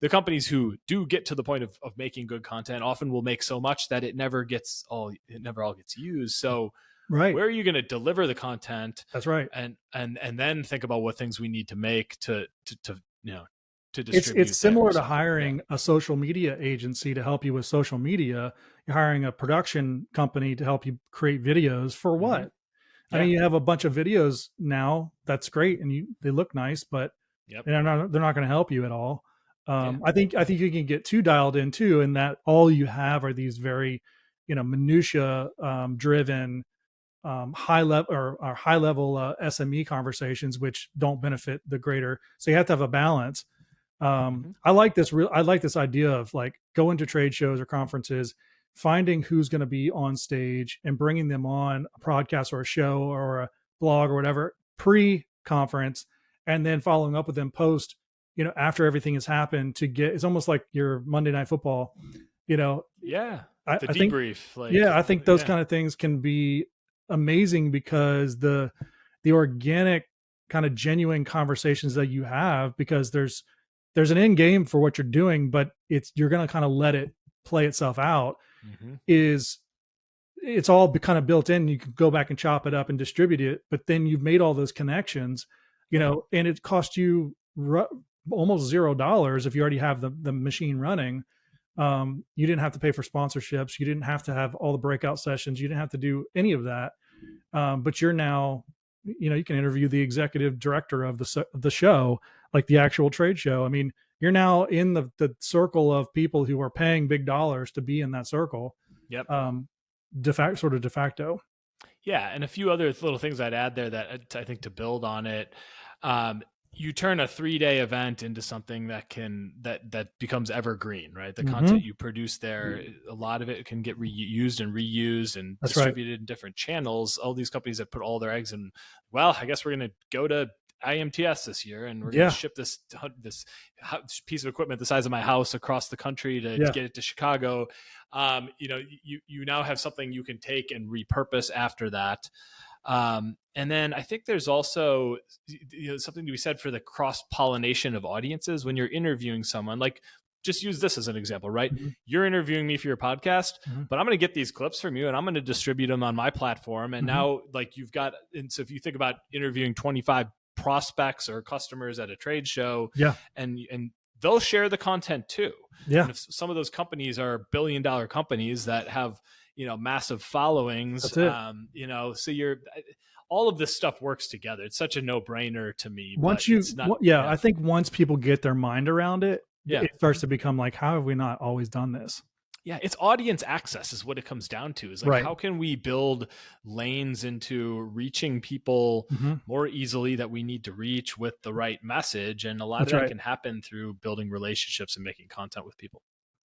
the companies who do get to the point of making good content often will make so much that it never all gets used. So Right. where are you going to deliver the content? That's right. And then think about what things we need to make to distribute. It's similar to hiring a social media agency to help you with social media. You're hiring a production company to help you create videos for what? Mm-hmm. I mean, you have a bunch of videos now. That's great, and they look nice, but they're not going to help you at all. I think you can get too dialed in too, and that all you have are these very, minutia driven, high level or high level SME conversations, which don't benefit the greater. So you have to have a balance. I like this idea of like going to trade shows or conferences, finding who's going to be on stage and bringing them on a podcast or a show or a blog or whatever pre-conference, and then following up with them post, after everything has happened it's almost like your Monday Night Football, the debrief. I think those kind of things can be amazing because the organic kind of genuine conversations that you have, because there's an end game for what you're doing, but you're going to kind of let it play itself out. It's all kind of built in. You can go back and chop it up and distribute it, but then you've made all those connections, and it cost you almost $0 if you already have the machine running. You didn't have to pay for sponsorships. You didn't have to have all the breakout sessions. You didn't have to do any of that. But you're now, you can interview the executive director of the show, like the actual trade show. I mean, you're now in the circle of people who are paying big dollars to be in that circle. De facto. Yeah. And a few other little things I'd add there that I think to build on it. You turn a 3-day event into something that becomes evergreen, right? The content you produce there, a lot of it can get reused and reused and distributed in different channels. All these companies that put all their eggs in, well, I guess we're going to go to IMTS this year and we're going to ship this piece of equipment the size of my house across the country to get it to Chicago. You now have something you can take and repurpose after that. And then I think there's also something to be said for the cross-pollination of audiences when you're interviewing someone. Like, just use this as an example, right? You're interviewing me for your podcast, but I'm going to get these clips from you and I'm going to distribute them on my platform. And now, like, and so if you think about interviewing 25 prospects or customers at a trade show, and they'll share the content too. And if some of those companies are billion-dollar companies that have massive followings, so all of this stuff works together. It's such a no-brainer to me. I think once people get their mind around it, it starts to become like, how have we not always done this? Yeah, it's audience access is what it comes down to. Is like, how can we build lanes into reaching people more easily that we need to reach with the right message? And a lot of that can happen through building relationships and making content with people.